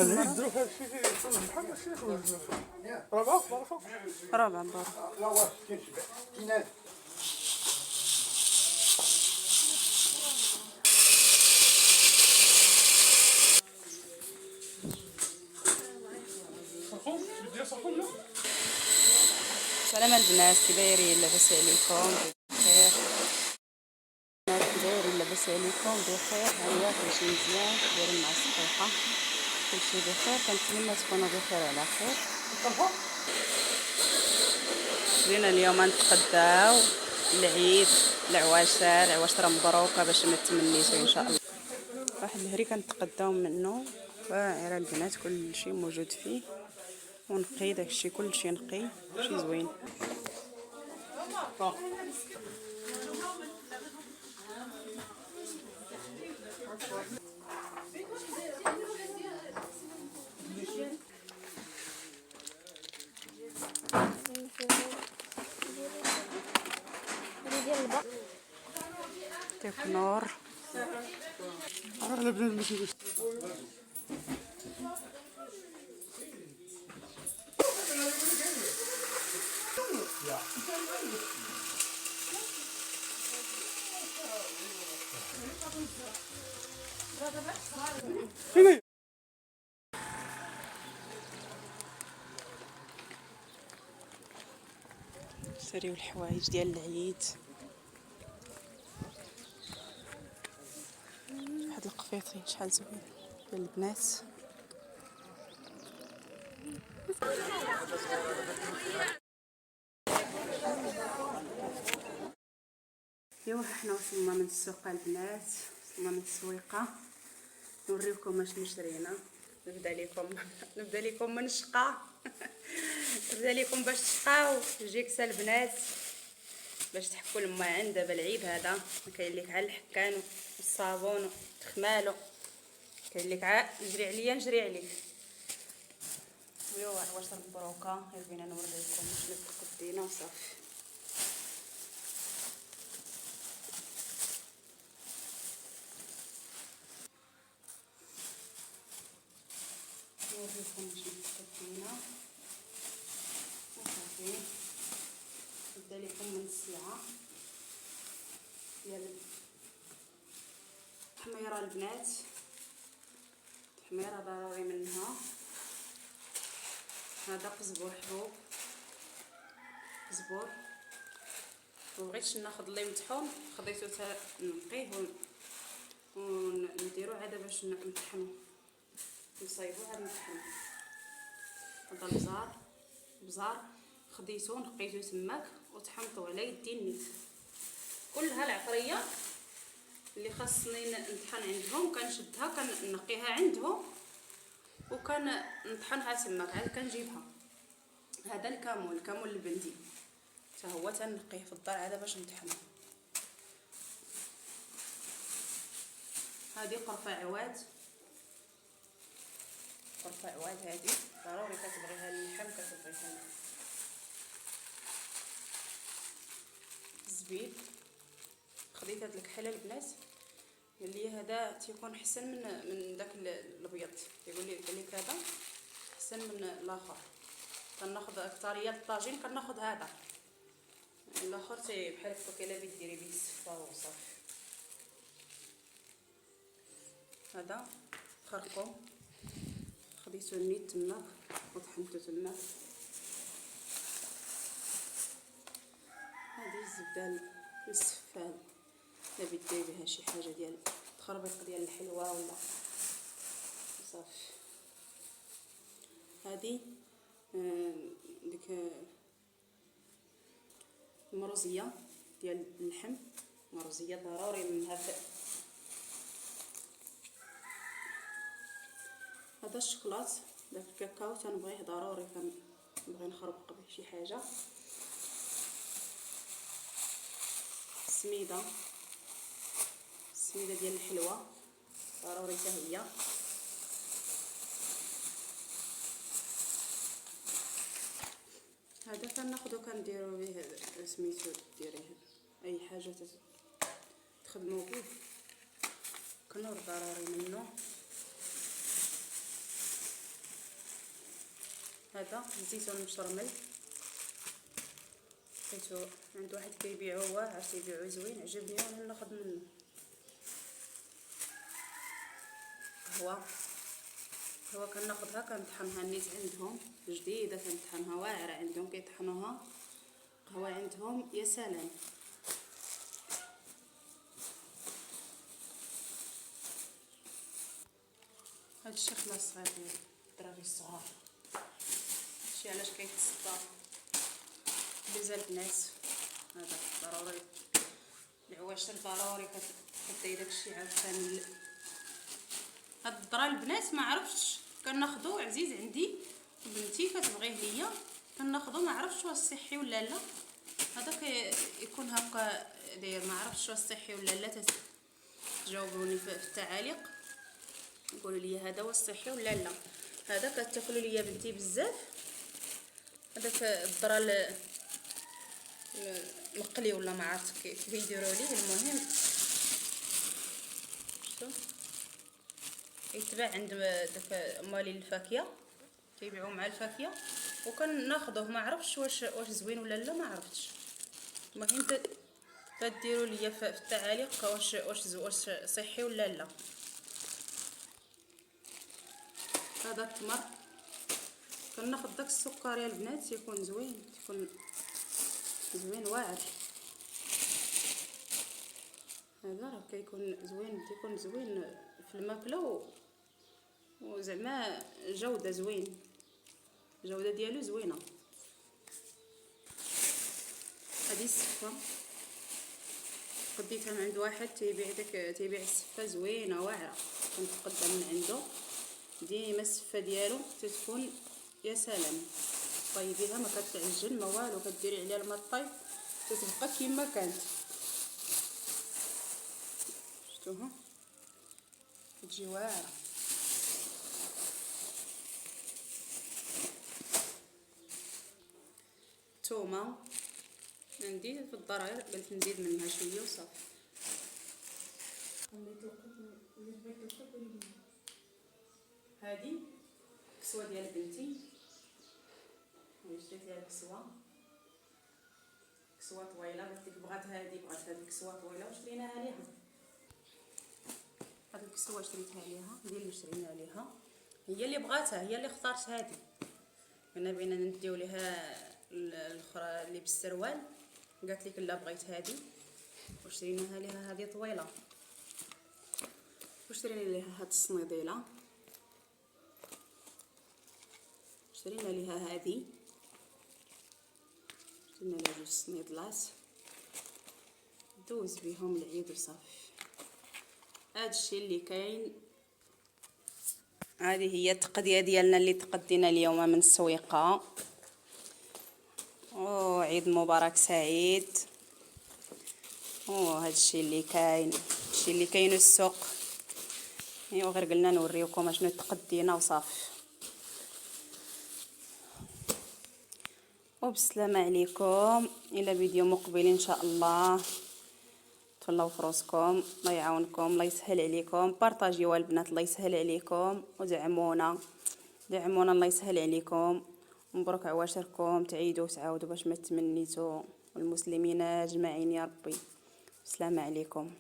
نديرو هاد الشيء بحال ماشي يخرج رابعه بارفا رابعة بارفا. لا واش كنشبع كاين صافون بدي صافون لا سلام البنات، كي دايرين؟ لاباس عليكم بخير؟ البنات كي دايرين؟ لاباس عليكم بخير؟ هيا كلشي مزيان، دايرين مع الصحيحه؟ كلشي بخير، كنتمنى تكونوا بخير وعلى خير. جينا اليوم نتقداو العيد، العواشر مبروكه باش ما تمنيتو ان شاء الله. واحد الهري كنتقداو منه واعره البنات، كلشي موجود فيه، ونقي داكشي كلشي نقي، شي زوين. تكنور على بنات ماشي شريو الحوايج ديال العيد. هاد القفيطين شحال زوين ديال البنات. ايوا حنا وصلنا من السوق البنات، وصلنا من السويقه، نوريكم اشنو شرينا. نبدا لكم من الشقه نبدا لكم باش تشقاو جيكسا البنات، باش تحكوا لما عند دابا العيد هذا. كاين لك على الحكان والصابون والتخمالو، كاين لك جري عليا نجري عليك. ايوا عواشر مبروكه، غير بينا نوريكم شنو تقدينا وصافي. نوريكم شنو تقدينا وصافي. نبدا لكم من السلعه ديال التحميره البنات. التحميره ضروري منها. هذا قزبور حبوب، قزبور. مبغيتش ناخذ اللي مطحون، خديتو نقيه ونديرو عاد باش نطحنو، نصايبو عاد نطحنو. هذا البزار خديتو نقيتو تماك وطحنتو على يدي النيت. كلها العطريه اللي خاصني نطحن عندهم كنشدها كنقيها عندهم نطحنها تماك، عاد كنجيبها. هذا الكمون البندي حتى هو تنقيه في الدار عاد باش نطحنه. هذه قرفه عواد هذه ضروري كتبغيها اللحم، كتبغيها الزبيب. خديت هاد الكحله البنات، قال لي هذا تيكون احسن من داك الابيض، يقول لك هذا احسن من الاخر. كناخذ اكثريه الطاجين كناخذ هذا، الاخر بحال هكا الا ديري به السفه وصافي. هذا خرقوم خديتو نيت تماك وطحنتو تماك. هذه الزبده السفال الا بدي بها شي حاجه ديال تخربيق ديال الحلوه ولا صافي. هذه ديك المروزيه ديال اللحم، مروزيه ضروري منها. هذا الشوكولات داك الكاكاو تنبغيه ضروري، كنبغي نخربق به شي حاجه. السميده ديال الحلوه ضروري حتى هي. هذا كناخذو كنديرو به سميتو، ديريه اي حاجه تخدمو به. كنور ضروري منه. هذا الزيتون مشرمل، لقيتو عند واحد كيبيعوه واعر، تيبيعوه زوين، عجبني وانا ناخذ منه. قهوه كناخذها كنطحنها نيت عندهم جديده، كنطحنها واعره عندهم كيطحنوها قهوه عندهم يا سلام. هادشي خلاص صغير ديال الدراري الصغار، هادشي علاش كيتصدى بزاف البنات. هذا ضروري العواشر ضروري كدير داكشي عاوتاني. هاد الدرا البنات ما عرفتش كناخذو عزيز عندي، بنتي كتبغيه ليا كناخذو، ما عرفتش واش صحي ولا لا. هذا كيكون هكا داير، ما عرفتش واش صحي ولا لا. تجاوبوني في التعاليق قولوا لي هذا واش صحي ولا لا. هذا كتاكلوا ليا بنتي بزاف، هذاك الذره المقلي ولا ما عرفت كيف يديروا ليه. المهم شفتوا يتباع عند داك مالي الفاكهه، كيبيعوا مع الفاكهه وكناخذوه. ما عرفتش واش زوين ولا لا، ما عرفتش. المهم كديروا ليا في التعاليق واش صحي ولا لا. هذا التمر كناخذ داك السكر يا البنات، يكون زوين، يكون زوين واعر. هذا راه كيكون زوين في الماكله، وزعما جوده زوين، الجوده ديالو زوينه. هذه السفه خديتها من عند واحد تيبيع السفه زوينه واعره، كنتقدم من عنده ديما. السفه ديالو تتكون يا سلام، طيبيها ما كتعجن ما والو، كديري عليها الماء طايب تتبقى كما كانت. شفتوها كتجي واعره. الثومه عندي في الضراير، قلت نزيد منها شويه وصافي. هذه كسوه ديال بنتي، شريت لها كسوه طويله، قلت لك بغات هذه الكسوه طويله وشريناها ليها. هذه الكسوه شريتها ليها، هي اللي شرينا ليها، هي اللي بغاتها، هي اللي اختارت هذه. كنا بغينا نديو ليها الاخرى اللي بالسروال، قالت لك لا بغيت هذه وشريناها ليها. هذه طويله وشرينا ليها هاد الصنيديله، شرينا ليها هذه، شرينا لها جوج صنيدلات دوز بهم العيد وصافي. هادشي اللي كاين. هذه هي التقديه ديالنا اللي تقدينا اليوم من السويقه. عيد مبارك سعيد. هادشي اللي كاين، هادشي اللي كاين السوق. ايوا غير قلنا نوريكم اشنو تقدينا وصافي. وبالسلامه عليكم، الى فيديو مقبل ان شاء الله. تهلاو في راسكم، الله يعاونكم، الله يسهل عليكم. بارطاجيوا البنات، الله يسهل عليكم، ودعمونا الله يسهل عليكم. مبروك عواشركم، تعيدوا وتعاودوا باش ما تمنيتوا، والمسلمين اجمعين يا ربي. السلام عليكم.